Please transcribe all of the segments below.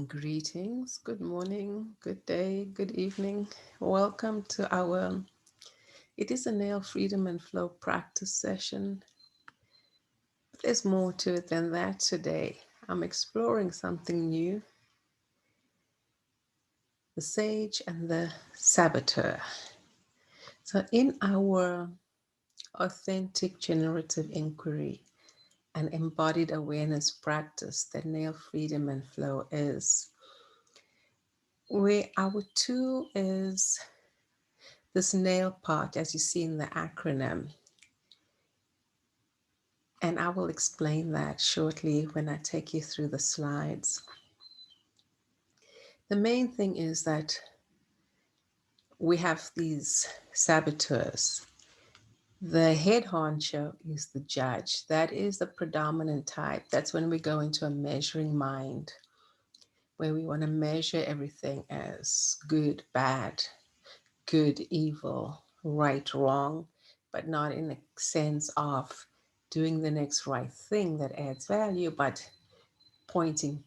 Greetings, good morning, good day, good evening. Welcome to it is a nail freedom and flow practice session. There's more to it than that today. I'm exploring something new, the sage and the saboteur. So in our authentic generative inquiry and embodied awareness practice that nail freedom and flow is, where our tool is this nail part, as you see in the acronym. And I will explain that shortly when I take you through the slides. The main thing is that we have these saboteurs. The head honcho is the judge. That is the predominant type. That's when we go into a measuring mind, where we want to measure everything as good, bad, good, evil, right, wrong, but not in a sense of doing the next right thing that adds value, but pointing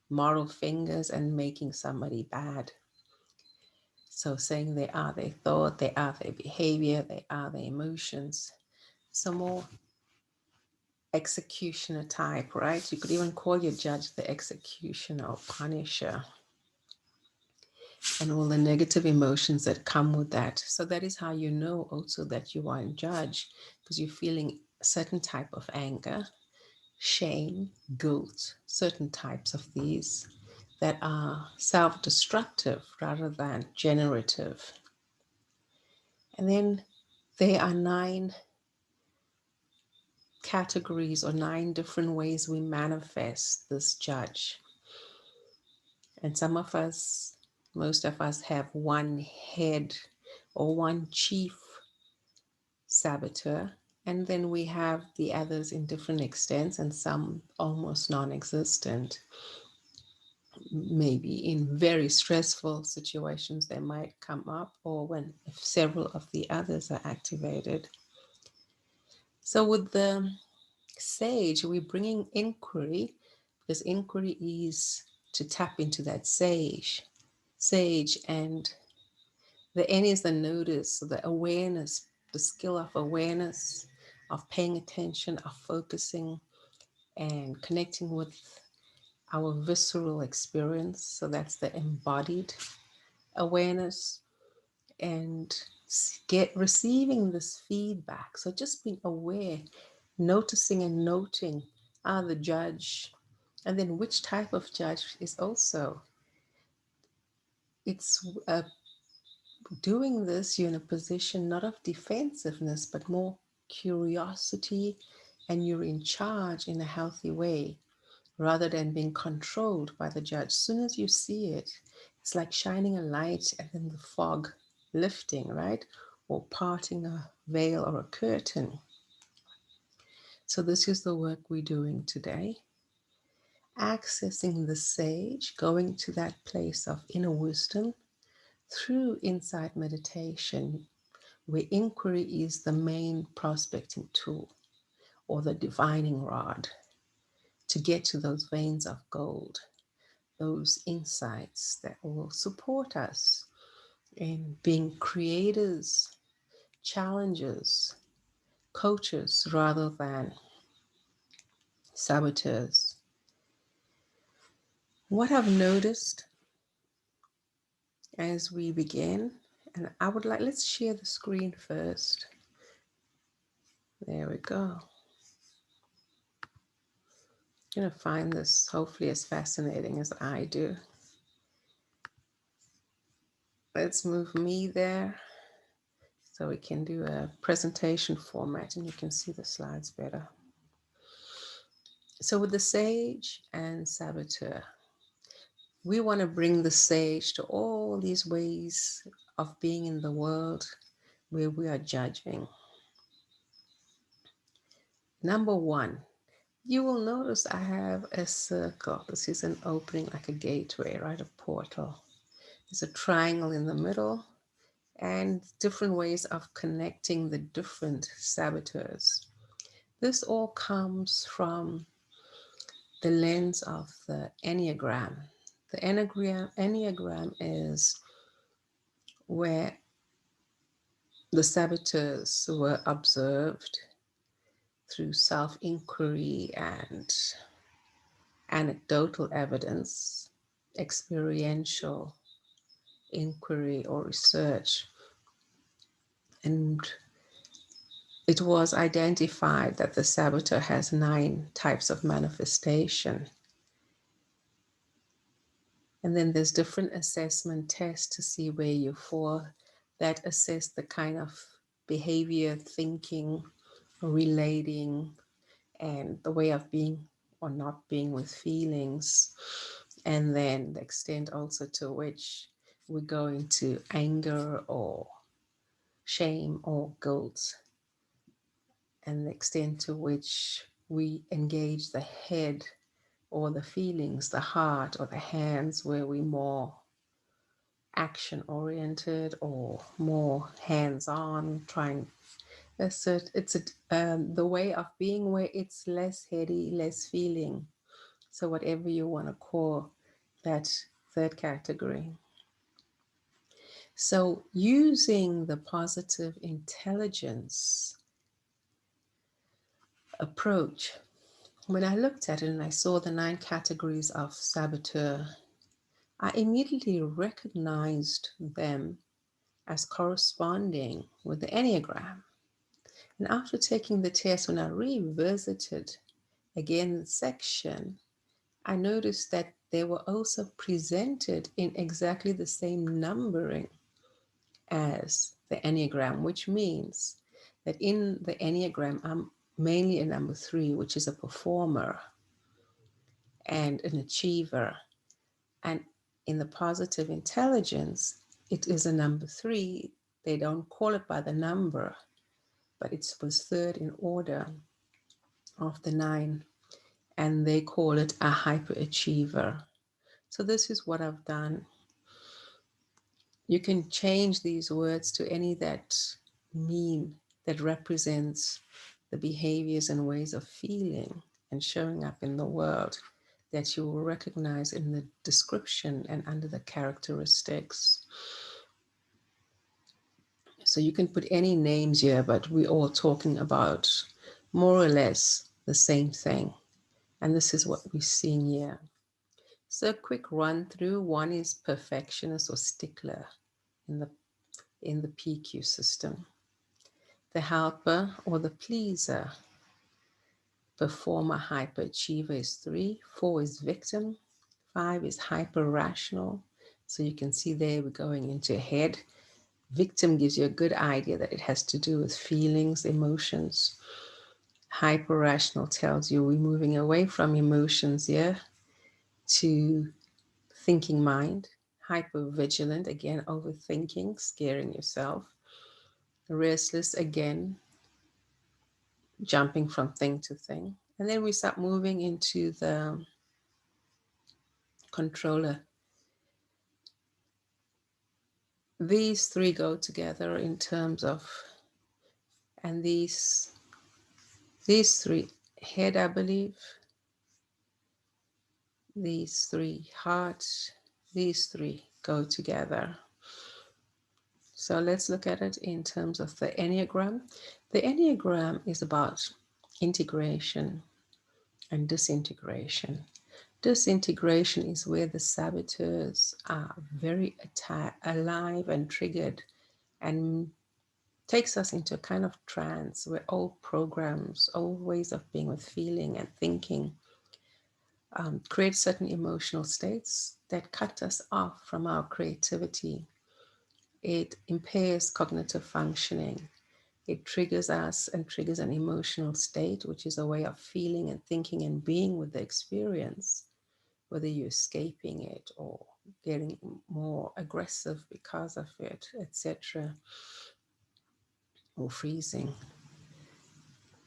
moral fingers and making somebody bad. So saying they are their thought, they are their behavior, they are their emotions. So more executioner type, right? You could even call your judge the executioner or punisher, and all the negative emotions that come with that. So that is how you know also that you are a judge, because you're feeling a certain type of anger, shame, guilt, certain types of these that are self-destructive rather than generative. And then there are 9 categories or 9 different ways we manifest this judge. And some of us, most of us, have one head or one chief saboteur. And then we have the others in different extents and some almost non existent. Maybe in very stressful situations they might come up, or when if several of the others are activated. So with the sage, we're bringing inquiry, because inquiry is to tap into that sage, and the N is the notice, so the awareness, the skill of awareness, of paying attention, of focusing and connecting with our visceral experience. So that's the embodied awareness, and get receiving this feedback. So just being aware, noticing and noting the judge, and then which type of judge is also, it's doing this, you're in a position not of defensiveness but more curiosity, and you're in charge in a healthy way rather than being controlled by the judge. As soon as you see it, it's like shining a light and then the fog lifting, right? Or parting a veil or a curtain. So, this is the work we're doing today. Accessing the sage, going to that place of inner wisdom through insight meditation, where inquiry is the main prospecting tool or the divining rod to get to those veins of gold, those insights that will support us in being creators, challengers, coaches rather than saboteurs. What I've noticed as we begin, and I would like, let's share the screen first. There we go. You're going to find this hopefully as fascinating as I do. Let's move me there so we can do a presentation format and you can see the slides better. So with the sage and saboteur, we want to bring the sage to all these ways of being in the world where we are judging. Number 1, you will notice I have a circle. This is an opening, like a gateway, right? A portal. There's a triangle in the middle and different ways of connecting the different saboteurs. This all comes from the lens of the Enneagram. The Enneagram is where the saboteurs were observed through self-inquiry and anecdotal evidence, experiential inquiry or research. And it was identified that the saboteur has 9 types of manifestation. And then there's different assessment tests to see where you fall that assess the kind of behavior, thinking, relating, and the way of being or not being with feelings. And then the extent also to which we go into anger or shame or guilt, and the extent to which we engage the head or the feelings, the heart or the hands, where we more action oriented or more hands on, trying assert. It's the way of being where it's less heady, less feeling. So whatever you want to call that third category. So using the positive intelligence approach, when I looked at it and I saw the 9 categories of saboteur, I immediately recognized them as corresponding with the Enneagram. And after taking the test, when I revisited again the section, I noticed that they were also presented in exactly the same numbering as the Enneagram, which means that in the Enneagram, I'm mainly a number 3, which is a performer and an achiever. And in the positive intelligence, it is a number 3. They don't call it by the number, but it was third in order of the 9, and they call it a hyperachiever. So this is what I've done. You can change these words to any that represents the behaviors and ways of feeling and showing up in the world that you will recognize in the description and under the characteristics. So you can put any names here, but we're all talking about more or less the same thing. And this is what we're seeing here. So a quick run through. 1 is perfectionist or stickler in the PQ system. The helper or the pleaser. Performer, hyperachiever is 3. 4 is victim. 5 is hyper rational. So you can see there we're going into head. Victim gives you a good idea that it has to do with feelings, emotions. Hyper rational tells you we're moving away from emotions here to thinking mind. Hyper vigilant, again, overthinking, scaring yourself. Restless, again, jumping from thing to thing. And then we start moving into the controller. These 3 go together in terms of, and these 3, head, I believe, these 3, heart, these 3 go together. So let's look at it in terms of the Enneagram. The Enneagram is about integration and disintegration. Disintegration is where the saboteurs are very alive and triggered, and takes us into a kind of trance where old programs, old ways of being with feeling and thinking create certain emotional states that cut us off from our creativity. It impairs cognitive functioning. It triggers us and triggers an emotional state, which is a way of feeling and thinking and being with the experience, whether you're escaping it or getting more aggressive because of it, etc., or freezing.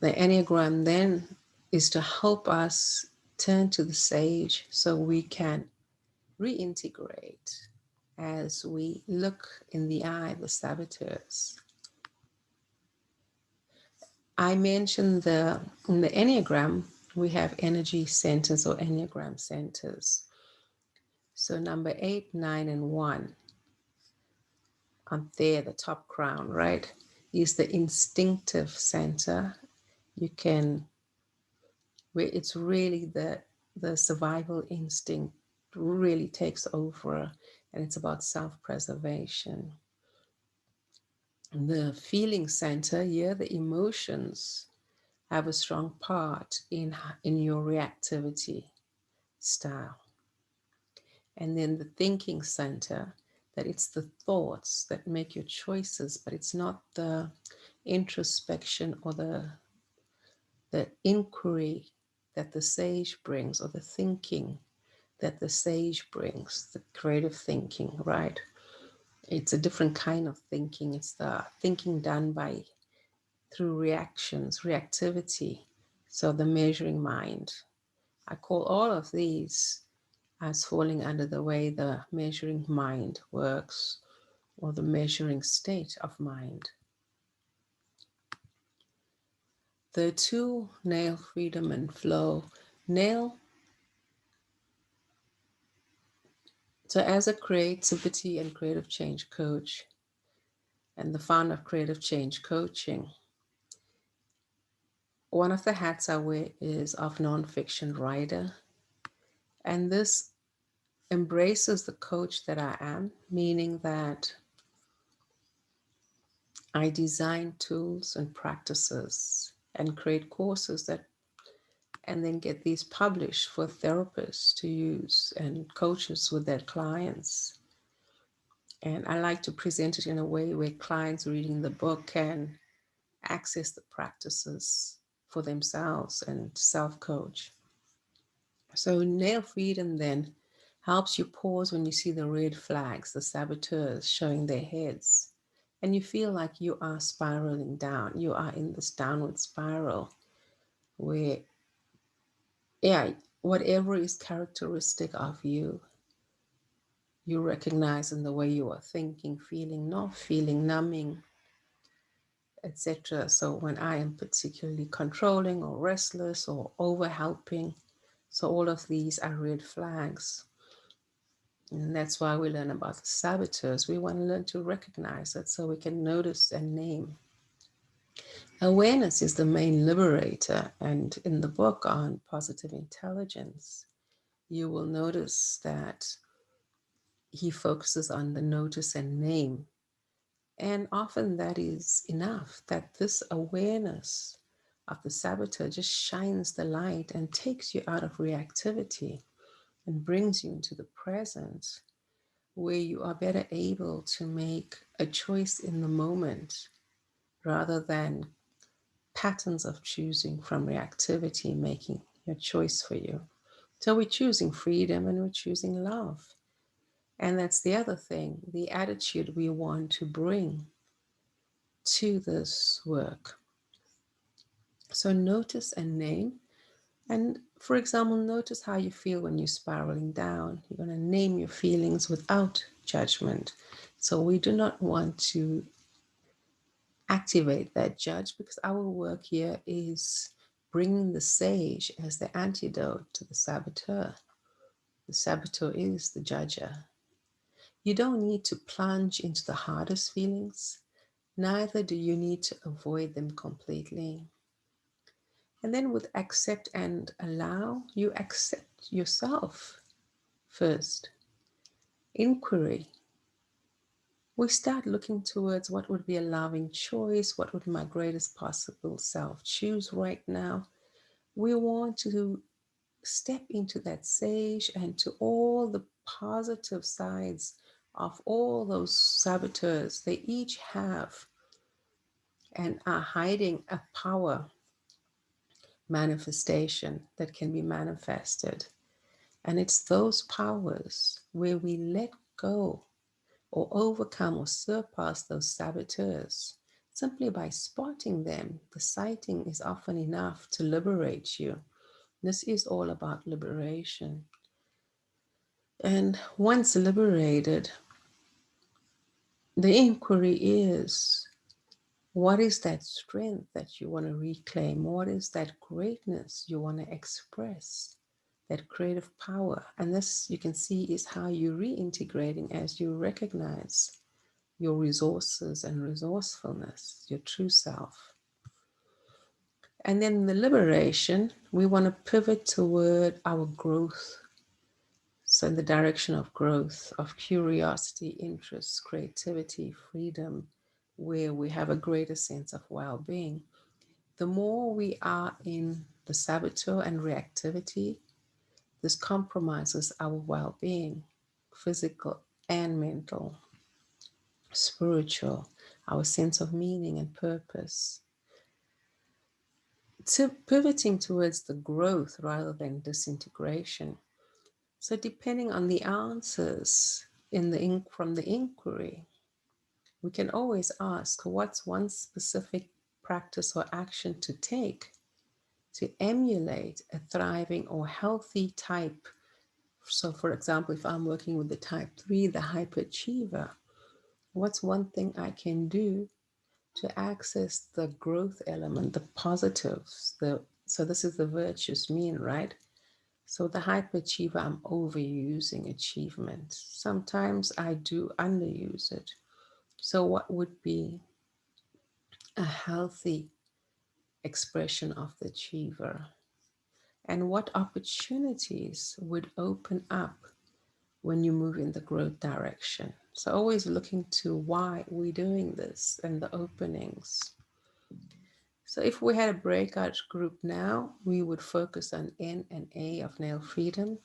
The Enneagram then is to help us turn to the sage so we can reintegrate as we look in the eye of the saboteurs. I mentioned in the Enneagram, we have energy centers or Enneagram centers. So number 8, 9, and 1 on there, the top crown, right, is the instinctive center. You can, where it's really the survival instinct really takes over, and it's about self-preservation. The feeling center, here the emotions have a strong part in your reactivity style. And then the thinking center, that it's the thoughts that make your choices, but it's not the introspection or the inquiry that the sage brings, or the thinking that the sage brings, the creative thinking, right? It's a different kind of thinking. It's the thinking done by through reactions, reactivity. So the measuring mind. I call all of these as falling under the way the measuring mind works, or the measuring state of mind. The two, nail, freedom, and flow. Nail, so as a creativity and creative change coach and the founder of Creative Change Coaching, one of the hats I wear is of nonfiction writer. And this embraces the coach that I am, meaning that I design tools and practices and create courses that, and then get these published for therapists to use and coaches with their clients. And I like to present it in a way where clients reading the book can access the practices for themselves and self-coach. So nail freedom then helps you pause when you see the red flags, the saboteurs showing their heads, and you feel like you are spiraling down. You are in this downward spiral where, yeah, whatever is characteristic of you, you recognize in the way you are thinking, feeling, not feeling, numbing, etc. So when I am particularly controlling or restless or over helping, so all of these are red flags. And that's why we learn about the saboteurs. We want to learn to recognize it so we can notice and name. Awareness is the main liberator. And in the book on positive intelligence, you will notice that he focuses on the notice and name. And often that is enough, that this awareness of the saboteur just shines the light and takes you out of reactivity and brings you into the present, where you are better able to make a choice in the moment rather than patterns of choosing from reactivity making your choice for you. So we're choosing freedom and we're choosing love. And that's the other thing, the attitude we want to bring to this work. So notice and name. And for example, notice how you feel when you're spiraling down. You're going to name your feelings without judgment. So we do not want to activate that judge, because our work here is bringing the sage as the antidote to the saboteur. The saboteur is the judger. You don't need to plunge into the hardest feelings, neither do you need to avoid them completely. And then with accept and allow, you accept yourself first. Inquiry. We start looking towards what would be a loving choice, what would my greatest possible self choose right now. We want to step into that sage and to all the positive sides of all those saboteurs. They each have and are hiding a power manifestation that can be manifested. And it's those powers where we let go or overcome or surpass those saboteurs simply by spotting them. The sighting is often enough to liberate you. This is all about liberation. And once liberated, the inquiry is, what is that strength that you want to reclaim? What is that greatness you want to express? that creative power. And this, you can see, is how you're reintegrating as you recognize your resources and resourcefulness, your true self. And then the liberation, we want to pivot toward our growth. So in the direction of growth, of curiosity, interest, creativity, freedom, where we have a greater sense of well-being. The more we are in the saboteur and reactivity, this compromises our well-being, physical and mental, spiritual, our sense of meaning and purpose. To pivoting towards the growth rather than disintegration. So depending on the answers from the inquiry, we can always ask, what's one specific practice or action to take to emulate a thriving or healthy type? So for example, if I'm working with the type 3, the hyperachiever, what's one thing I can do to access the growth element, the positives? So this is the virtuous mean, right? So the hyperachiever, I'm overusing achievement. Sometimes I do underuse it. So what would be a healthy expression of the achiever? And what opportunities would open up when you move in the growth direction? So always looking to why we're doing this and the openings. So if we had a breakout group now, we would focus on N and A of nail freedom,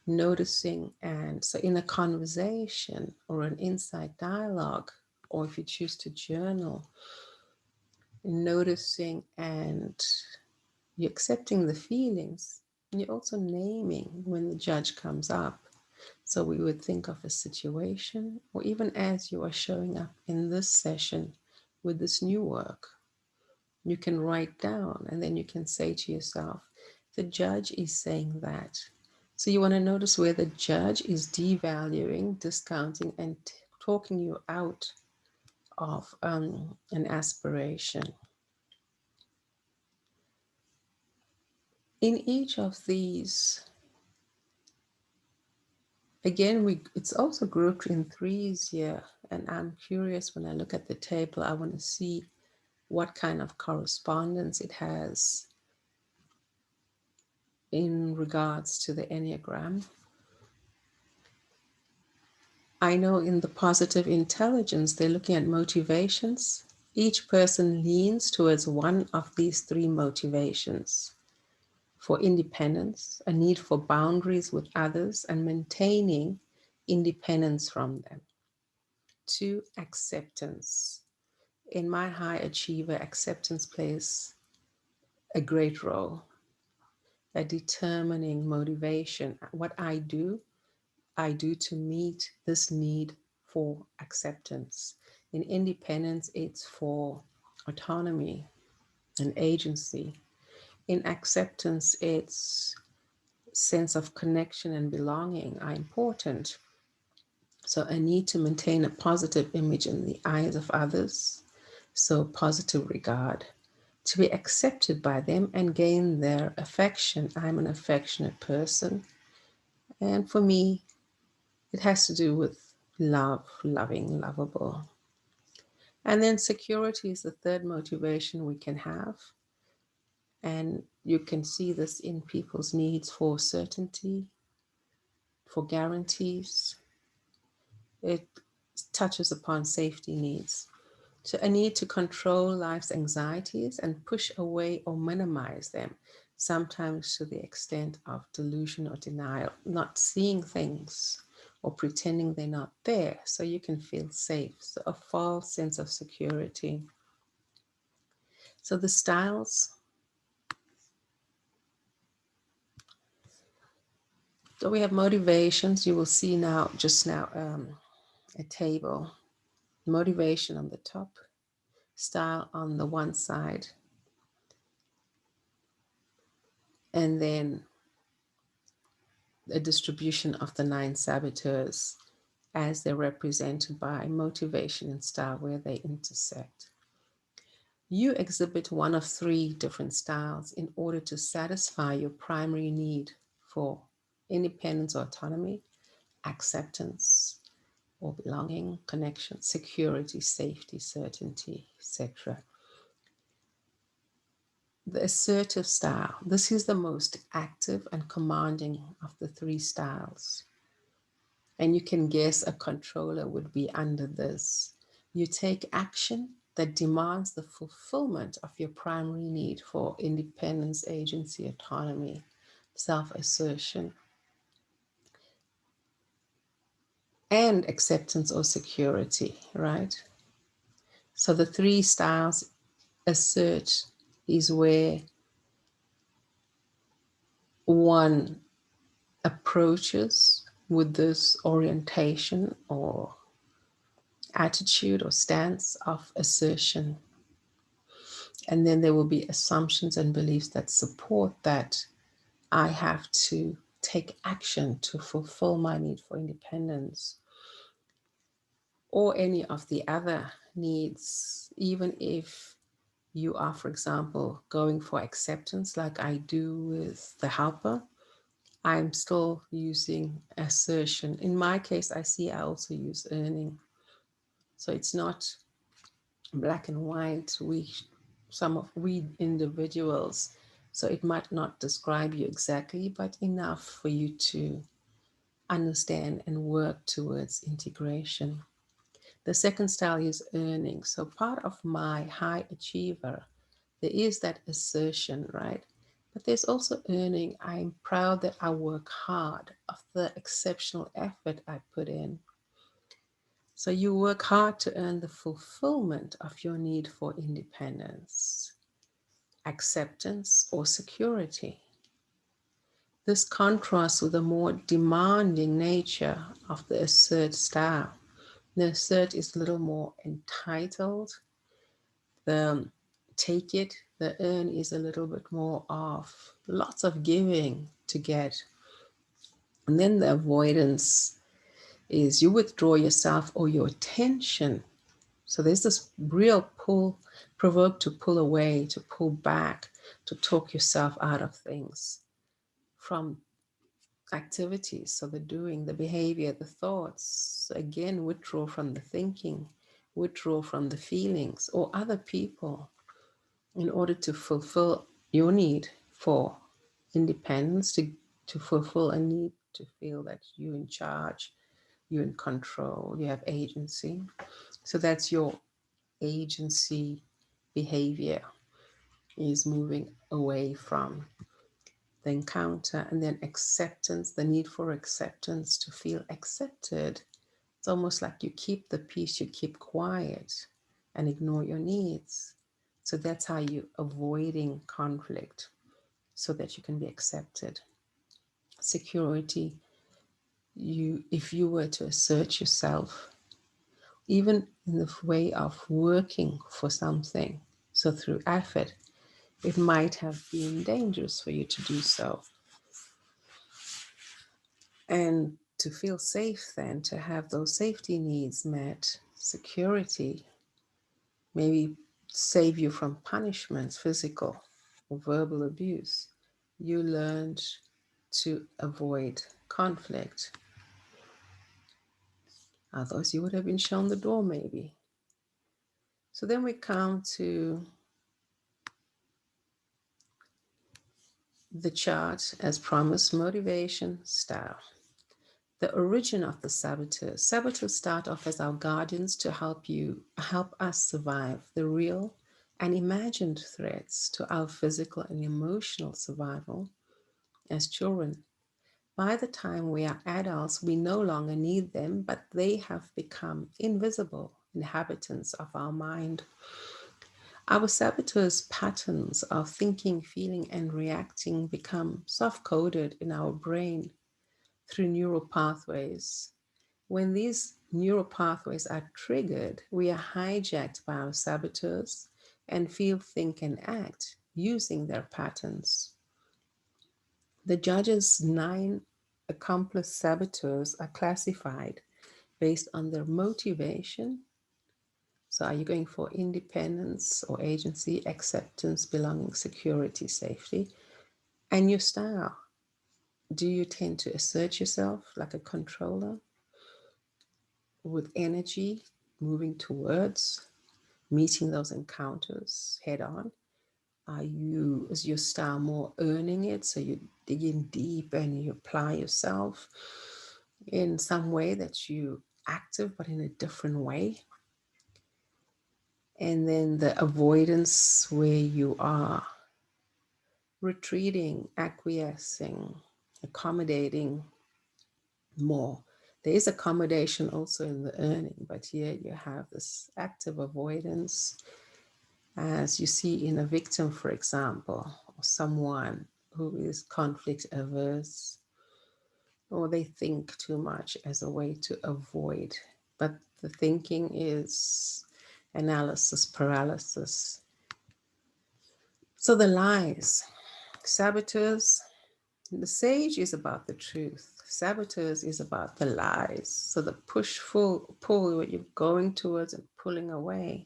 noticing. And so in a conversation or an inside dialogue, or if you choose to journal, noticing and you're accepting the feelings, and you're also naming when the judge comes up. So we would think of a situation, or even as you are showing up in this session with this new work, you can write down and then you can say to yourself, the judge is saying that. So you want to notice where the judge is devaluing, discounting, and talking you out of an aspiration. In each of these, again, it's also grouped in threes here. And I'm curious, when I look at the table, I want to see what kind of correspondence it has in regards to the Enneagram. I know in the positive intelligence, they're looking at motivations. Each person leans towards one of these three motivations: for independence, a need for boundaries with others and maintaining independence from them; 2, acceptance. In my high achiever, acceptance plays a great role, a determining motivation. What I do to meet this need for acceptance. In independence, it's for autonomy and agency. In acceptance, it's sense of connection and belonging are important. So a need to maintain a positive image in the eyes of others, so positive regard, to be accepted by them and gain their affection. I'm an affectionate person. And for me, it has to do with love, loving, lovable. And then security is the third motivation we can have. And you can see this in people's needs for certainty, for guarantees. It touches upon safety needs. So a need to control life's anxieties and push away or minimize them, sometimes to the extent of delusion or denial, not seeing things or pretending they're not there so you can feel safe. So a false sense of security. So the styles. So we have motivations. You will see now, just now, a table. Motivation on the top, style on the one side, and then a distribution of the 9 saboteurs as they're represented by motivation and style where they intersect. You exhibit one of 3 different styles in order to satisfy your primary need for independence or autonomy, acceptance or belonging, connection, security, safety, certainty, etc. The assertive style. This is the most active and commanding of the three styles. And you can guess a controller would be under this. You take action that demands the fulfillment of your primary need for independence, agency, autonomy, self-assertion, and acceptance or security, right? So the three styles. Assert is where one approaches with this orientation or attitude or stance of assertion. And then there will be assumptions and beliefs that support that I have to take action to fulfill my need for independence or any of the other needs, even if you are, for example, going for acceptance like I do with the helper. I'm still using assertion. In my case, I see I also use earning. So it's not black and white. We individuals, so it might not describe you exactly, but enough for you to understand and work towards integration. The second style is earning. So part of my high achiever, there is that assertion, right? But there's also earning. I'm proud that I work hard of the exceptional effort I put in. So you work hard to earn the fulfillment of your need for independence, acceptance, or security. This contrasts with the more demanding nature of the assert style. The assert is a little more entitled. The take it, the earn is a little bit more of lots of giving to get. And then the avoidance is you withdraw yourself or your attention. So there's this real pull, provoke to pull away, to pull back, to talk yourself out of things from activities. So the doing, the behavior, the thoughts. So again, withdraw from the thinking, withdraw from the feelings or other people in order to fulfill your need for independence, to fulfill a need to feel that you're in charge, you're in control, you have agency. So that's your agency behavior is moving away from the encounter. And then acceptance, the need for acceptance, to feel accepted. It's almost like you keep the peace, you keep quiet and ignore your needs. So that's how you're avoiding conflict so that you can be accepted. Security, if you were to assert yourself, even in the way of working for something, so through effort, it might have been dangerous for you to do so. And to feel safe then, to have those safety needs met, security, maybe save you from punishments, physical or verbal abuse, you learned to avoid conflict. Otherwise, you would have been shown the door, maybe. So then we come to the chart as promised, motivation, style. The origin of the saboteurs. Saboteurs start off as our guardians to help us survive the real and imagined threats to our physical and emotional survival as children. By the time we are adults, we no longer need them, but they have become invisible inhabitants of our mind. Our saboteurs' patterns of thinking, feeling, and reacting become soft coded in our brain through neural pathways. When these neural pathways are triggered, we are hijacked by our saboteurs and feel, think, and act using their patterns. The judge's 9 accomplice saboteurs are classified based on their motivation. So, are you going for independence or agency, acceptance, belonging, security, safety, and your style? Do you tend to assert yourself like a controller with energy, moving towards meeting those encounters head on? Is your style more earning it? So you dig in deep and you apply yourself in some way that you active, but in a different way. And then the avoidance where you are retreating, acquiescing, accommodating more. There is accommodation also in the earning, but here you have this active avoidance, as you see in a victim, for example, or someone who is conflict averse, or they think too much as a way to avoid. But the thinking is analysis paralysis. So the lies, saboteurs, the sage is about the truth. Saboteurs is about the lies. So the push, pull, what you're going towards and pulling away.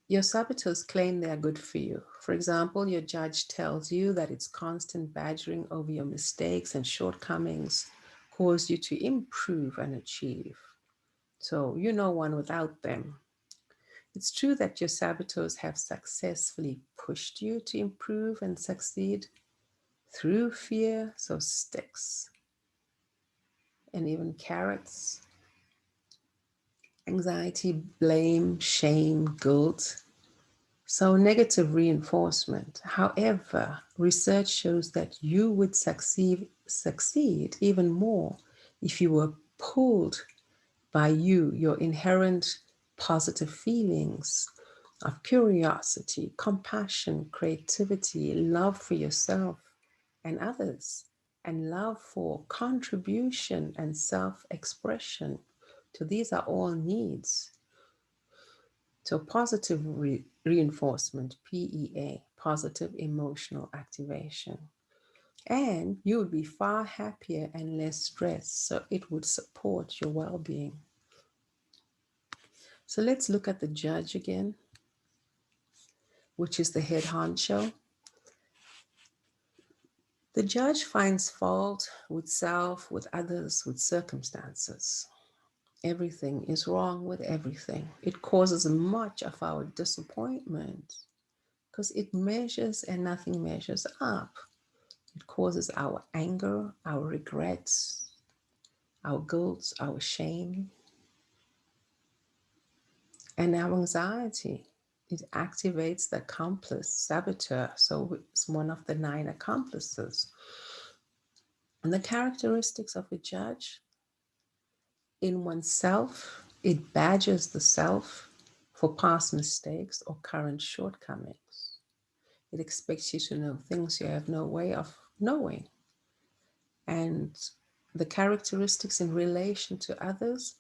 Your saboteurs claim they are good for you. For example, your judge tells you that its constant badgering over your mistakes and shortcomings cause you to improve and achieve. So you know one without them. It's true that your saboteurs have successfully pushed you to improve and succeed through fear, so sticks and even carrots, anxiety, blame, shame, guilt. So negative reinforcement. However, research shows that you would succeed even more if you were pulled by your inherent positive feelings of curiosity, compassion, creativity, love for yourself and others, and love for contribution and self-expression. So these are all needs. So positive reinforcement, PEA, positive emotional activation. And you would be far happier and less stressed. So it would support your well-being. So let's look at the judge again, which is the head honcho. The judge finds fault with self, with others, with circumstances. Everything is wrong with everything. It causes much of our disappointment because it measures and nothing measures up. It causes our anger, our regrets, our guilt, our shame, and our anxiety. It activates the accomplice, saboteur. So it's one of the 9 accomplices. And the characteristics of a judge in oneself, it badgers the self for past mistakes or current shortcomings. It expects you to know things you have no way of knowing. And the characteristics in relation to others,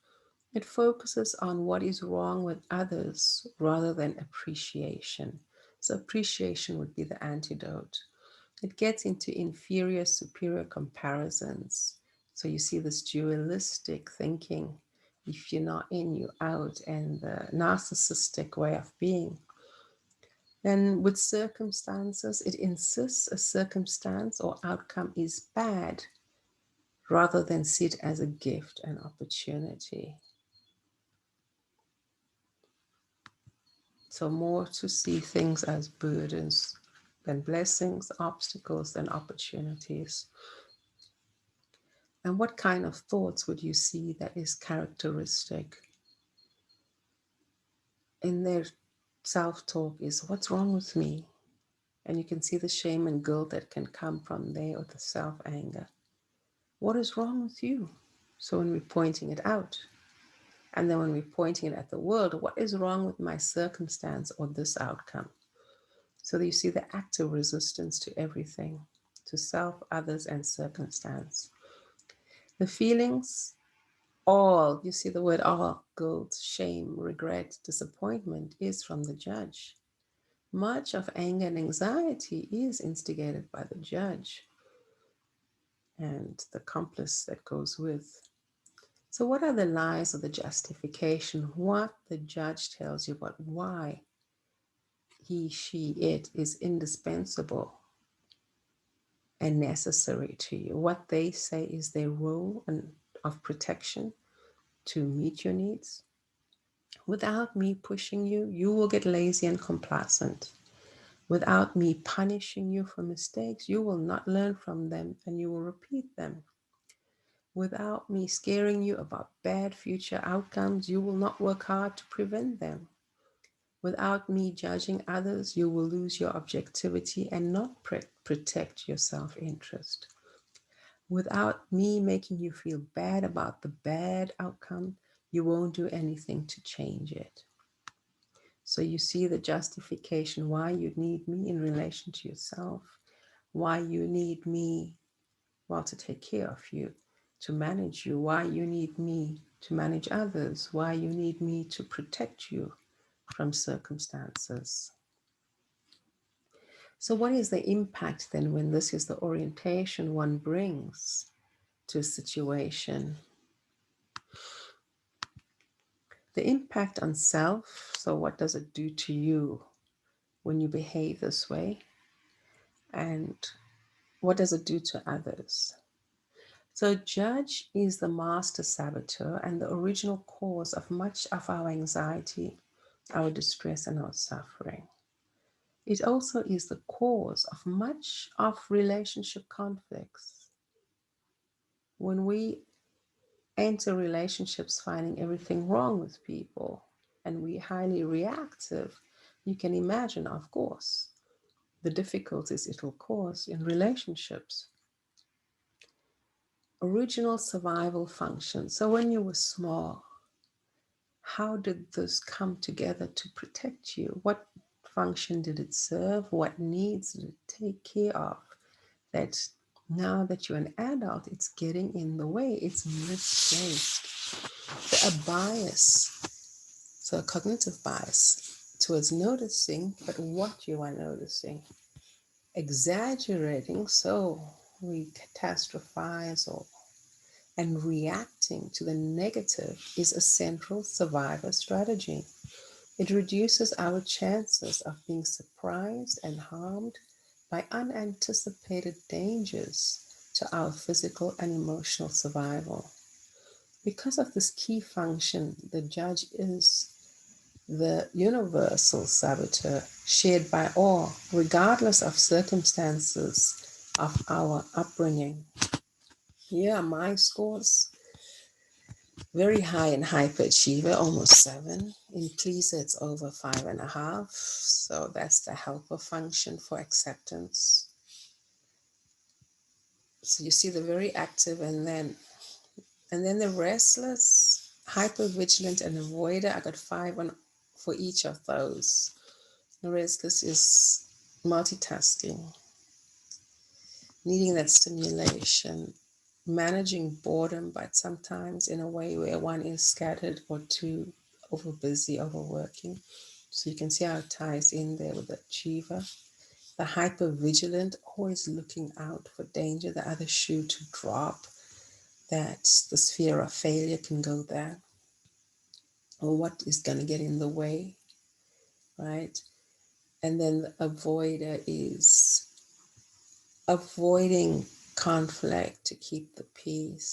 it focuses on what is wrong with others rather than appreciation. So appreciation would be the antidote. It gets into inferior, superior comparisons. So you see this dualistic thinking. If you're not in, you're out, and the narcissistic way of being. Then with circumstances, it insists a circumstance or outcome is bad rather than see it as a gift and opportunity. So more to see things as burdens than blessings, obstacles than opportunities. And what kind of thoughts would you see that is characteristic in their self-talk is, what's wrong with me? And you can see the shame and guilt that can come from there, or the self-anger. What is wrong with you? So when we're pointing it out, and then when we're pointing it at the world, what is wrong with my circumstance or this outcome? So that you see the active resistance to everything, to self, others, and circumstance. The feelings, all, you see the word all, guilt, shame, regret, disappointment is from the judge. Much of anger and anxiety is instigated by the judge and the accomplice that goes with. So what are the lies or the justification? What the judge tells you about why he, she, it is indispensable and necessary to you. What they say is their role of protection to meet your needs. Without me pushing you, you will get lazy and complacent. Without me punishing you for mistakes, you will not learn from them and you will repeat them. Without me scaring you about bad future outcomes, you will not work hard to prevent them. Without me judging others, you will lose your objectivity and not protect your self interest. Without me making you feel bad about the bad outcome, you won't do anything to change it. So you see the justification why you need me in relation to yourself, why you need me, well, to take care of you, to manage you, why you need me to manage others, why you need me to protect you from circumstances. So, what is the impact then when this is the orientation one brings to a situation? The impact on self. So, what does it do to you when you behave this way? And what does it do to others? So, judge is the master saboteur and the original cause of much of our anxiety, our distress, and our suffering. It also is the cause of much of relationship conflicts. When we enter relationships finding everything wrong with people and we're highly reactive, you can imagine, of course, the difficulties it will cause in relationships. Original survival function. So when you were small, how did this come together to protect you? What function did it serve? What needs did it take care of? That now that you're an adult, it's getting in the way, it's misplaced. So a bias, so a cognitive bias towards noticing, but what you are noticing. Exaggerating, so we catastrophize and reacting to the negative is a central survivor strategy. It reduces our chances of being surprised and harmed by unanticipated dangers to our physical and emotional survival. Because of this key function, the judge is the universal saboteur shared by all, regardless of circumstances of our upbringing. Yeah, my scores very high in hyperachiever, almost 7. In pleaser, it's over 5.5. So that's the helper function for acceptance. So you see the very active and then the restless, hypervigilant, and avoider. I got 5 on for each of those. The restless is multitasking, needing that stimulation, managing boredom, but sometimes in a way where one is scattered or too over busy, overworking. So you can see how it ties in there with the achiever. The hyper vigilant, always looking out for danger, the other shoe to drop, that the fear of failure can go there, or what is going to get in the way, right? And then the avoider is avoiding conflict to keep the peace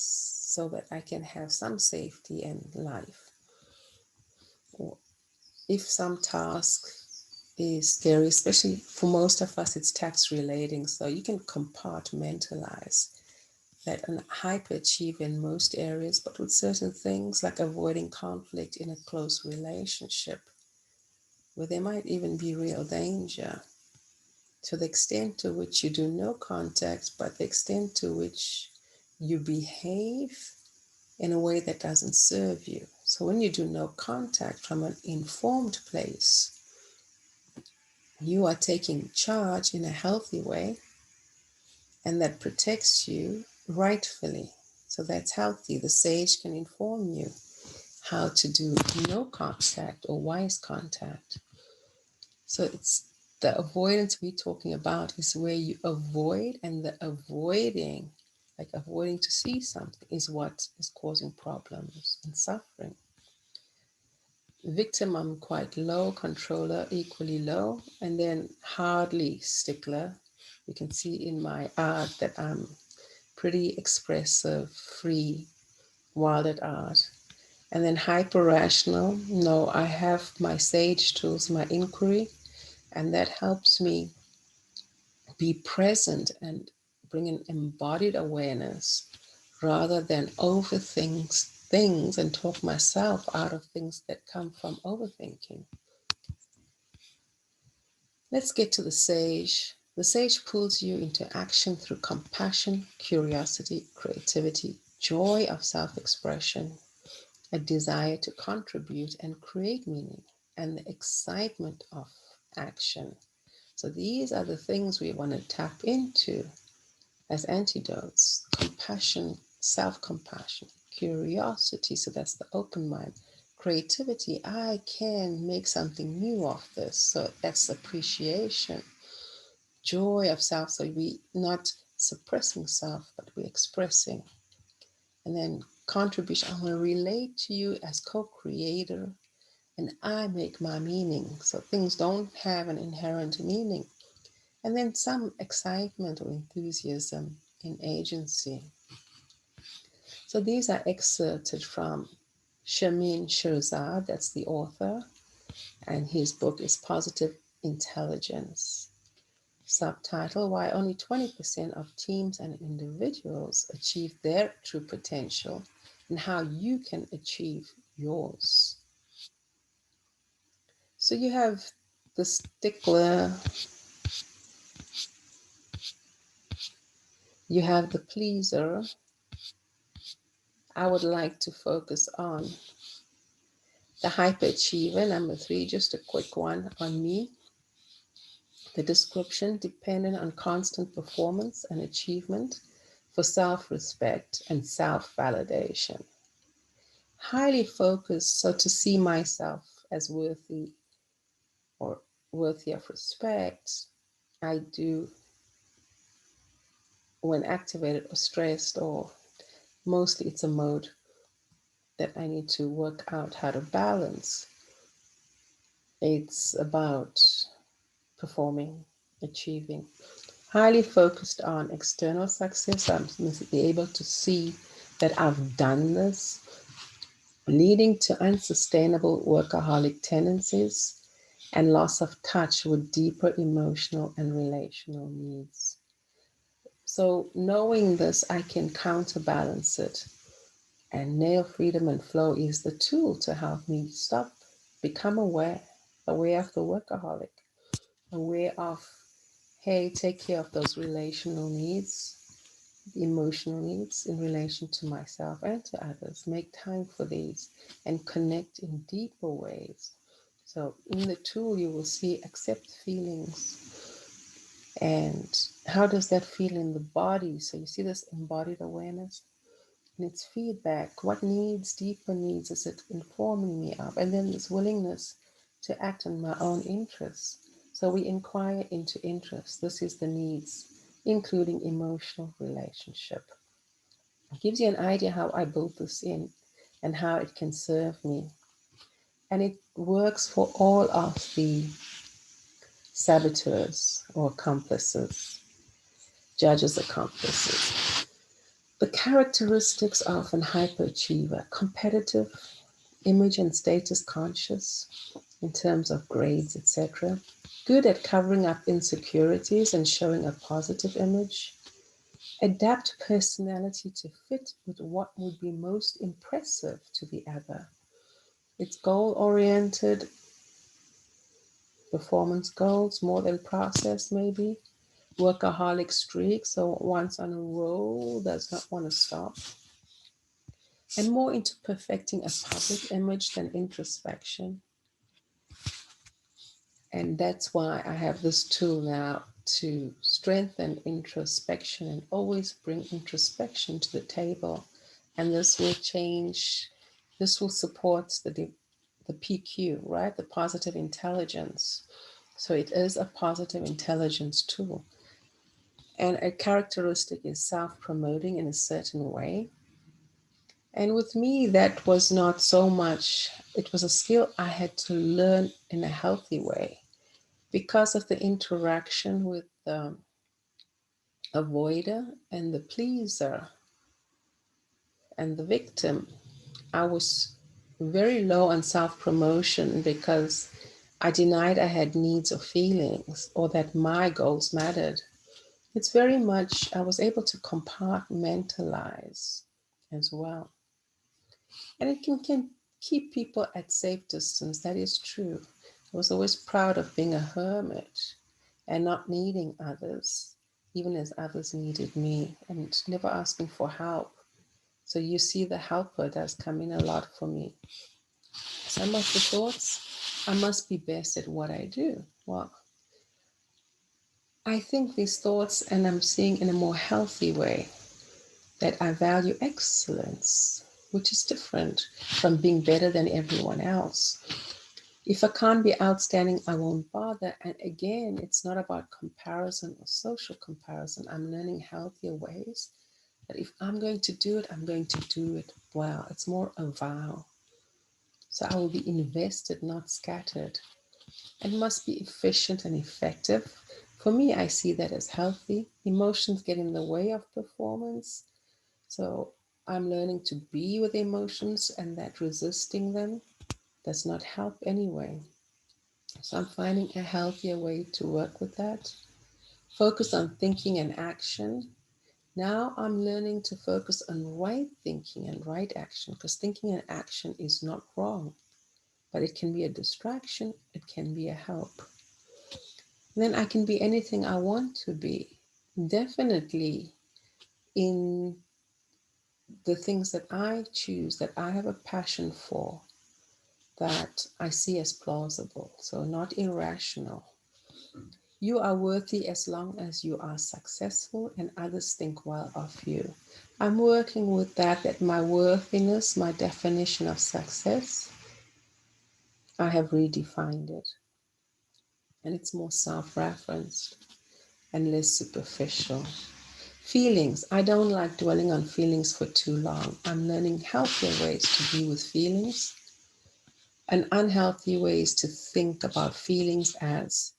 so that I can have some safety in life. Or if some task is scary, especially for most of us, it's tax relating, so you can compartmentalize that and hyperachieve in most areas, but with certain things like avoiding conflict in a close relationship where there might even be real danger. To the extent to which you do no contact, but the extent to which you behave in a way that doesn't serve you. So when you do no contact from an informed place, you are taking charge in a healthy way and that protects you rightfully. So that's healthy. The sage can inform you how to do no contact or wise contact. So it's the avoidance we're talking about is where you avoid, and the avoiding, like avoiding to see something, is what is causing problems and suffering. Victim, I'm quite low, controller, equally low, and then hardly stickler, You can see in my art that I'm pretty expressive, free, wild at art. And then hyper rational. No, I have my sage tools, my inquiry, and that helps me be present and bring an embodied awareness rather than things and talk myself out of things that come from overthinking. Let's get to the sage. The sage pulls you into action through compassion, curiosity, creativity, joy of self expression, a desire to contribute and create meaning, and the excitement of action. So these are the things we want to tap into as antidotes: compassion, self compassion, curiosity. So that's the open mind. Creativity, I can make something new of this. So that's appreciation. Joy of self. So we not suppressing self, but we're expressing. And then contribution. I want to relate to you as co creator and I make my meaning. So things don't have an inherent meaning. And then some excitement or enthusiasm in agency. So these are excerpted from Chamine Shirzad, that's the author, and his book is Positive Intelligence. Subtitle: Why Only 20% of Teams and Individuals Achieve Their True Potential and How You Can Achieve Yours. So you have the stickler, you have the pleaser. I would like to focus on the hyperachiever, number 3, just a quick one on me. The description: dependent on constant performance and achievement for self-respect and self-validation. Highly focused, so to see myself as worthy or worthy of respect, I do when activated or stressed, or mostly it's a mode that I need to work out how to balance. It's about performing, achieving. Highly focused on external success. I'm be able to see that I've done this, leading to unsustainable workaholic tendencies and loss of touch with deeper emotional and relational needs. So, knowing this, I can counterbalance it. And nail freedom and flow is the tool to help me stop, become aware of the workaholic, aware of, hey, take care of those relational needs, emotional needs in relation to myself and to others. Make time for these and connect in deeper ways. So, in the tool, you will see accept feelings. And how does that feel in the body? So, you see this embodied awareness and its feedback. What needs, deeper needs, is it informing me of? And then this willingness to act on my own interests. So, we inquire into interests. This is the needs, including emotional relationship. It gives you an idea how I built this in and how it can serve me. And it works for all of the saboteurs or accomplices, judges, accomplices. The characteristics of an hyperachiever: competitive, image and status conscious in terms of grades, etc. Good at covering up insecurities and showing a positive image. Adapt personality to fit with what would be most impressive to the other. It's goal oriented, performance goals more than process, maybe. Workaholic streak, so once on a roll, does not want to stop. And more into perfecting a public image than introspection. And that's why I have this tool now to strengthen introspection and always bring introspection to the table. And this will change, this will support the PQ, right? The positive intelligence. So it is a positive intelligence tool. And a characteristic is self promoting in a certain way. And with me, that was not so much, it was a skill I had to learn in a healthy way because of the interaction with avoider and the pleaser and the victim. I was very low on self promotion because I denied I had needs or feelings or that my goals mattered. It's very much, I was able to compartmentalize as well. And it can keep people at safe distance. That is true. I was always proud of being a hermit and not needing others, even as others needed me, and never asking for help. So you see, the helper does come in a lot for me. Some of the thoughts, I must be best at what I do. Well, I think these thoughts, and I'm seeing in a more healthy way, that I value excellence, which is different from being better than everyone else. If I can't be outstanding, I won't bother. And again, it's not about comparison or social comparison. I'm learning healthier ways that if I'm going to do it, I'm going to do it well. It's more a vow. So I will be invested, not scattered, and must be efficient and effective. For me, I see that as healthy. Emotions get in the way of performance. So I'm learning to be with emotions, and that resisting them does not help anyway. So I'm finding a healthier way to work with that. Focus on thinking and action. Now I'm learning to focus on right thinking and right action, because thinking and action is not wrong, but it can be a distraction, it can be a help. Then I can be anything I want to be. Definitely in the things that I choose, that I have a passion for, that I see as plausible, so not irrational. You are worthy as long as you are successful and others think well of you. I'm working with that my worthiness, my definition of success, I have redefined it. And it's more self referenced and less superficial. Feelings. I don't like dwelling on feelings for too long. I'm learning healthier ways to be with feelings and unhealthy ways to think about feelings as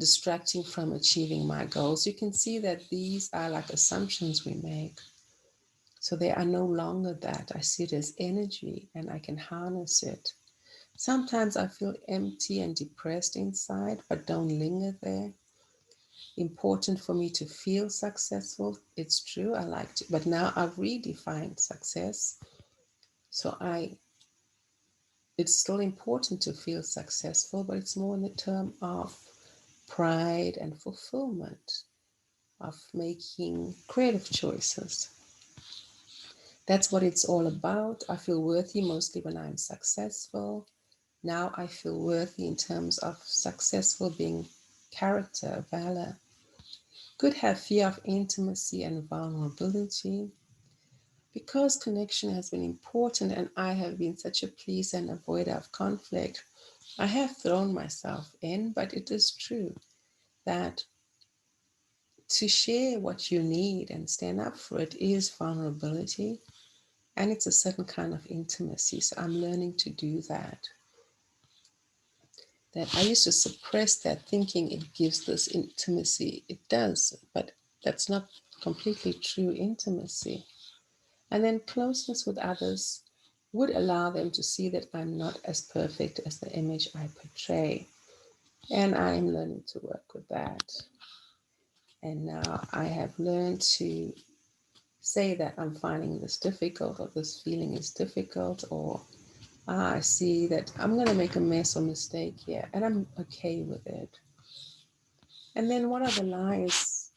distracting from achieving my goals. You can see that these are like assumptions we make. So they are no longer that. I see it as energy and I can harness it. Sometimes I feel empty and depressed inside, but don't linger there. Important for me to feel successful. It's true, I like to, but now I've redefined success. So it's still important to feel successful, but it's more in the term of pride and fulfillment, of making creative choices. That's what it's all about. I feel worthy mostly when I'm successful. Now I feel worthy in terms of successful being character, valor. Could have fear of intimacy and vulnerability. Because connection has been important and I have been such a pleaser and avoider of conflict, I have thrown myself in, but it is true that to share what you need and stand up for it is vulnerability, and it's a certain kind of intimacy. So I'm learning to do that. That I used to suppress that, thinking it gives this intimacy. It does, but that's not completely true intimacy. And then closeness with others would allow them to see that I'm not as perfect as the image I portray. And I'm learning to work with that. And now I have learned to say that I'm finding this difficult, or this feeling is difficult, or I see that I'm going to make a mess or mistake here, and I'm okay with it. And then what are the lies?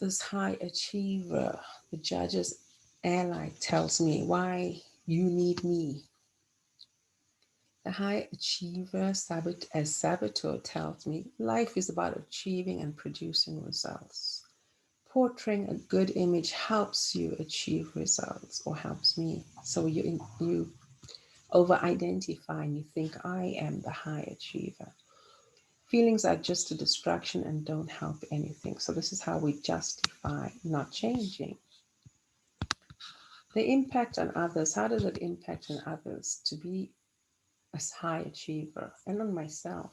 This high achiever, the judge's ally, tells me why you need me. The high achiever, as saboteur, tells me life is about achieving and producing results. Portraying a good image helps you achieve results, or helps me. So you over-identify and you think I am the high achiever. Feelings are just a distraction and don't help anything. So this is how we justify not changing. The impact on others. How does it impact on others to be a high achiever, and on myself?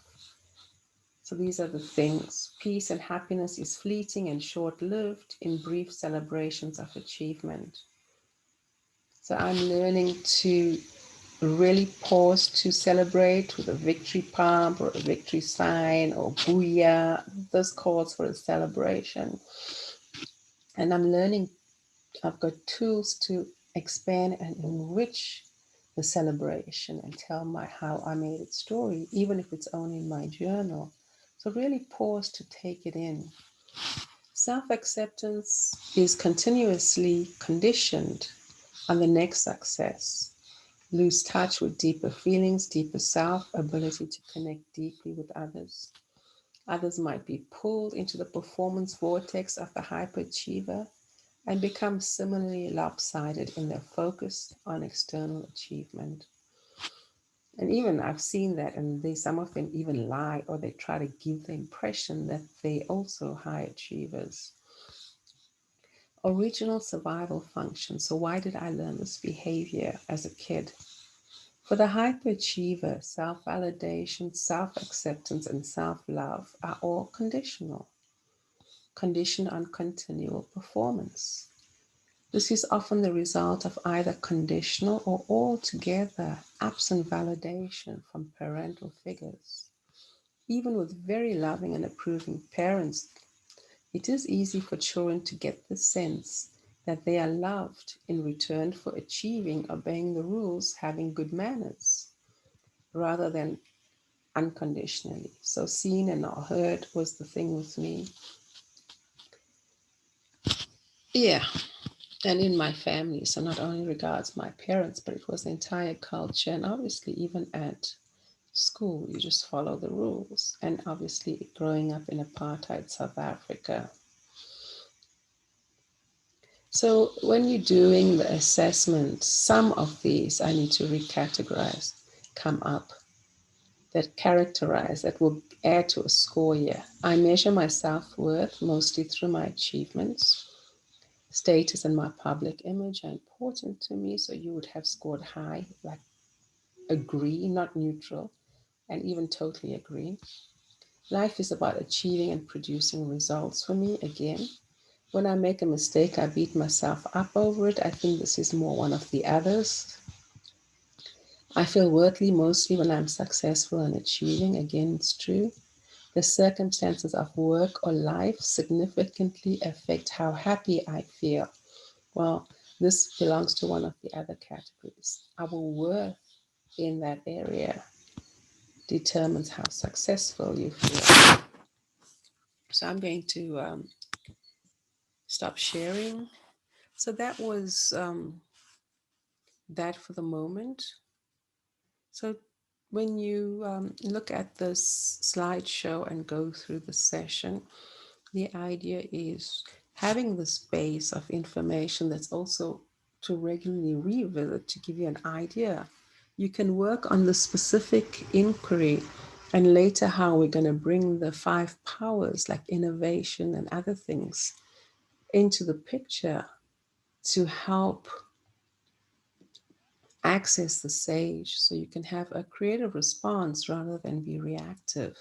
So these are the things. Peace and happiness is fleeting and short-lived in brief celebrations of achievement. So I'm learning to really pause to celebrate with a victory pump or a victory sign or booyah. This calls for a celebration. And I'm learning, I've got tools to expand and enrich the celebration and tell my how I made it story, even if it's only in my journal. So really pause to take it in. Self-acceptance is continuously conditioned on the next success. Lose touch with deeper feelings, deeper self, ability to connect deeply with others. Others might be pulled into the performance vortex of the hyperachiever and become similarly lopsided in their focus on external achievement. And even I've seen that, and some of them even lie or they try to give the impression that they also high achievers. Original survival function. So why did I learn this behavior as a kid? For the hyperachiever, self-validation, self-acceptance, and self-love are all conditional, conditioned on continual performance. This is often the result of either conditional or altogether absent validation from parental figures. Even with very loving and approving parents, it is easy for children to get the sense that they are loved in return for achieving, obeying the rules, having good manners, rather than unconditionally. So seen and not heard was the thing with me. Yeah, and in my family. So not only regards my parents, but it was the entire culture. And obviously, even at school, you just follow the rules. And obviously, growing up in apartheid South Africa. So when you're doing the assessment, some of these I need to recategorize, come up, that characterize, that will add to a score here. I measure my self-worth mostly through my achievements. Status and my public image are important to me, so you would have scored high, like agree, not neutral, and even totally agree. Life is about achieving and producing results for me. Again, when I make a mistake, I beat myself up over it. I think this is more one of the others. I feel worthy mostly when I'm successful and achieving. Again, it's true. The circumstances of work or life significantly affect how happy I feel. Well, this belongs to one of the other categories. Our worth in that area determines how successful you feel. So I'm going to stop sharing. So that was that for the moment. So when you look at this slideshow and go through the session, the idea is having this base of information that's also to regularly revisit to give you an idea. You can work on the specific inquiry and later how we're going to bring the 5 powers like innovation and other things into the picture to help access the sage so you can have a creative response rather than be reactive.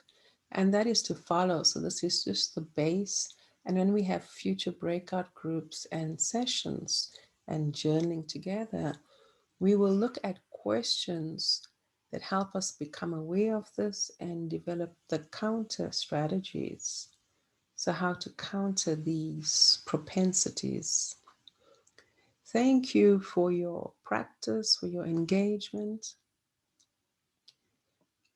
And that is to follow. So this is just the base. And when we have future breakout groups and sessions and journaling together, we will look at questions that help us become aware of this and develop the counter strategies. So how to counter these propensities. Thank you for your practice, for your engagement.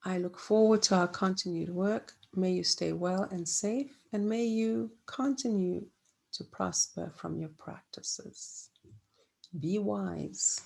I look forward to our continued work. May you stay well and safe, and may you continue to prosper from your practices. Be wise.